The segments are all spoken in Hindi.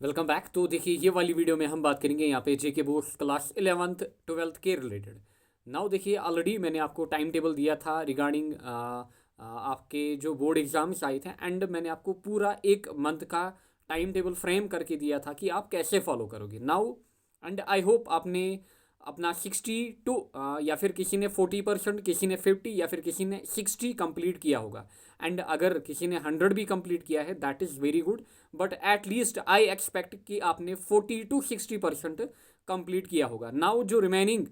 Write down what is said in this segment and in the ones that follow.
Welcome back. तो देखिए, ये वाली वीडियो में हम बात करेंगे यहाँ पे जेके बोर्ड्स क्लास 11th 12th के रिलेटेड। नाउ देखिए, ऑलरेडी मैंने आपको टाइम टेबल दिया था रिगार्डिंग आपके जो बोर्ड एग्जाम्स आए थे, एंड मैंने आपको पूरा एक मंथ का टाइम टेबल फ्रेम करके दिया था कि आप कैसे फॉलो करोगे। नाउ एंड आई होप आपने अपना 60 टू या फिर किसी ने 40%, किसी ने 50 या फिर किसी ने 60 कंप्लीट किया होगा। एंड अगर किसी ने 100 भी कंप्लीट किया है, that is very good. But at least I expect कि आपने 40 to 60% कंप्लीट किया होगा। नाउ जो रिमेनिंग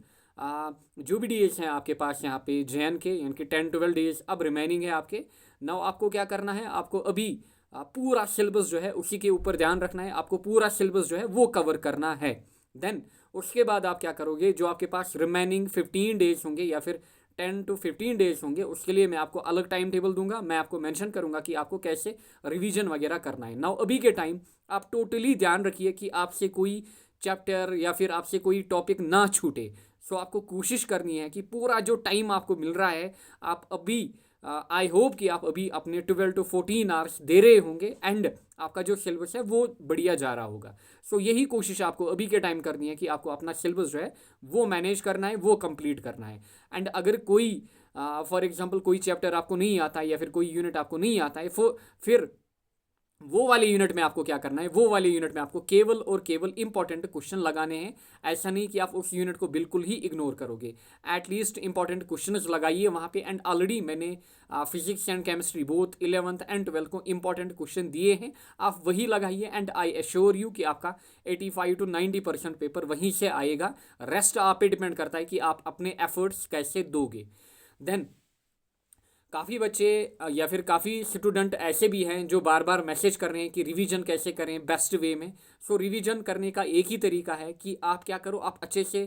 जो भी डेज हैं आपके पास यहाँ पे जैन के, यानी कि 10-12 डेज अब रिमेनिंग है आपके। नाउ आपको क्या करना है, आपको अभी पूरा सिलेबस जो है उसी के ऊपर ध्यान रखना है। आपको पूरा सिलेबस जो है वो कवर करना है। देन उसके बाद आप क्या करोगे, जो आपके पास रिमेनिंग 15 डेज होंगे या फिर 10 to 15 डेज होंगे, उसके लिए मैं आपको अलग टाइम टेबल दूंगा। मैं आपको मेंशन करूंगा कि आपको कैसे रिवीजन वगैरह करना है। नाउ अभी के टाइम आप टोटली ध्यान रखिए कि आपसे कोई चैप्टर या फिर आपसे कोई टॉपिक ना छूटे। सो आपको कोशिश करनी है कि पूरा जो टाइम आपको मिल रहा है, आप अभी आई होप कि आप अभी अपने 12 to 14 आवर्स दे रहे होंगे, एंड आपका जो सिलेबस है वो बढ़िया जा रहा होगा। सो यही कोशिश आपको अभी के टाइम करनी है कि आपको अपना सिलेबस जो है वो मैनेज करना है, वो कंप्लीट करना है। एंड अगर कोई फॉर एग्जांपल कोई चैप्टर आपको नहीं आता है या फिर कोई यूनिट आपको नहीं आता है, फिर वो वाले यूनिट में आपको क्या करना है, वो वाले यूनिट में आपको केवल और केवल इंपॉर्टेंट क्वेश्चन लगाने हैं। ऐसा नहीं कि आप उस यूनिट को बिल्कुल ही इग्नोर करोगे। एटलीस्ट इंपॉर्टेंट क्वेश्चंस लगाइए वहाँ पे। एंड ऑलरेडी मैंने physics and chemistry both 11th and 12th को इंपॉर्टेंट क्वेश्चन दिए हैं, आप वही लगाइए। एंड आई एश्योर यू कि आपका 85 to 90% पेपर वहीं से आएगा। रेस्ट आप पे डिपेंड करता है कि आप अपने एफर्ट्स कैसे दोगे। देन काफ़ी बच्चे या फिर काफ़ी स्टूडेंट ऐसे भी हैं जो बार बार मैसेज कर रहे हैं कि रिवीजन कैसे करें बेस्ट वे में। सो रिवीजन करने का एक ही तरीका है कि आप क्या करो, आप अच्छे से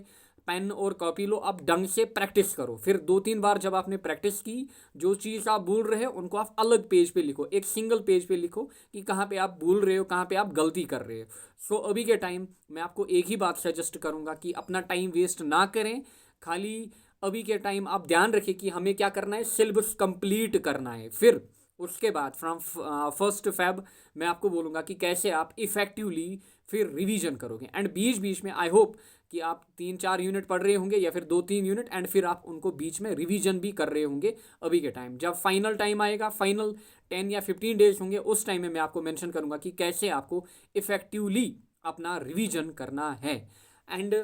पेन और कॉपी लो, आप ढंग से प्रैक्टिस करो। फिर 2-3 बार जब आपने प्रैक्टिस की, जो चीज़ आप भूल रहे हो उनको आप अलग पेज पे लिखो, एक सिंगल पेज पे लिखो कि कहाँ पे आप भूल रहे हो, कहाँ पे आप गलती कर रहे हो। सो अभी के टाइम मैं आपको एक ही बात सजेस्ट करूँगा कि अपना टाइम वेस्ट ना करें। खाली अभी के टाइम आप ध्यान रखिए कि हमें क्या करना है, सिलेबस कंप्लीट करना है। फिर उसके बाद फ्रॉम 1st Feb मैं आपको बोलूँगा कि कैसे आप इफ़ेक्टिवली फिर रिवीजन करोगे। एंड बीच बीच में आई होप कि आप 3-4 यूनिट पढ़ रहे होंगे या फिर 2-3 यूनिट, एंड फिर आप उनको बीच में रिवीजन भी कर रहे होंगे। अभी के टाइम जब फाइनल टाइम आएगा, फाइनल 10 या 15 डेज होंगे, उस टाइम में मैं आपको मेंशन करूँगा कि कैसे आपको इफ़ेक्टिवली अपना रिवीजन करना है। एंड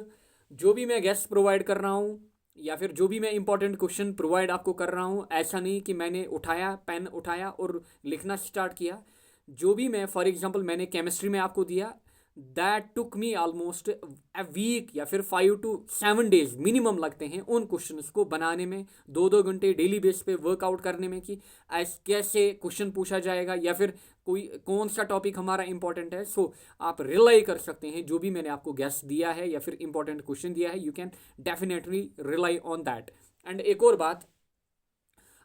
जो भी मैं गेस्ट प्रोवाइड कर रहा हूँ या फिर जो भी मैं इंपॉर्टेंट क्वेश्चन प्रोवाइड आपको कर रहा हूँ, ऐसा नहीं कि मैंने उठाया, पेन उठाया और लिखना स्टार्ट किया। जो भी मैं फॉर एग्जांपल मैंने केमिस्ट्री में आपको दिया, that took me almost a week या फिर 5 to 7 डेज मिनिमम लगते हैं उन क्वेश्चंस को बनाने में, 2-2 घंटे डेली बेस पे वर्कआउट करने में कि कैसे क्वेश्चन पूछा जाएगा या फिर कोई कौन सा टॉपिक हमारा इंपॉर्टेंट है। सो आप रिलाई कर सकते हैं, जो भी मैंने आपको गेस्ट दिया है या फिर इंपॉर्टेंट क्वेश्चन दिया है, you can definitely rely on that. And एक और बात,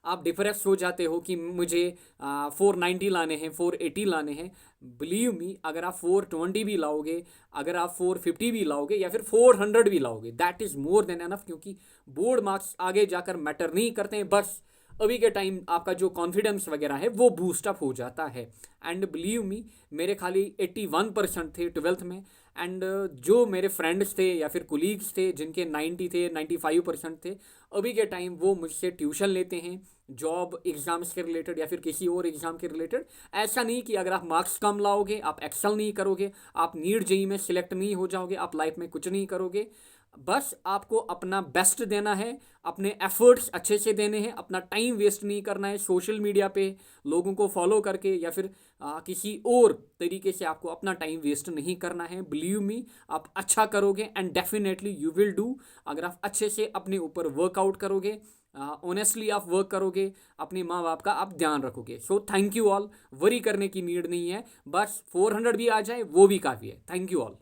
आप डिप्रेस हो जाते हो कि मुझे 490 लाने हैं, 480 लाने हैं। बिलीव मी, अगर आप 420 भी लाओगे, अगर आप 450 भी लाओगे या फिर 400 भी लाओगे, that is more than enough. क्योंकि बोर्ड मार्क्स आगे जाकर मैटर नहीं करते हैं, बस अभी के टाइम आपका जो कॉन्फिडेंस वगैरह है वो बूस्टअप हो जाता है। एंड बिलीव मी, मेरे खाली 81% थे 12th में। एंड जो मेरे फ्रेंड्स थे या फिर कुलीग्स थे जिनके 90 थे, 95% थे, अभी के टाइम वो मुझसे ट्यूशन लेते हैं जॉब एग्जाम्स के रिलेटेड या फिर किसी और एग्जाम के रिलेटेड। ऐसा नहीं कि अगर आप मार्क्स कम लाओगे आप एक्सेल नहीं करोगे, आप नीट जेई में सिलेक्ट नहीं हो जाओगे, आप लाइफ में कुछ नहीं करोगे। बस आपको अपना बेस्ट देना है, अपने एफर्ट्स अच्छे से देने हैं, अपना टाइम वेस्ट नहीं करना है सोशल मीडिया पे लोगों को फॉलो करके या फिर किसी और तरीके से आपको अपना टाइम वेस्ट नहीं करना है। बिलीव मी, आप अच्छा करोगे and definitely you will do. अगर आप अच्छे से अपने ऊपर वर्कआउट करोगे, ऑनेस्टली आप वर्क करोगे, अपने माँ बाप का आप ध्यान रखोगे। So thank you all, worry करने की नीड नहीं है, बस 400 भी आ जाए वो भी काफ़ी है। Thank you all.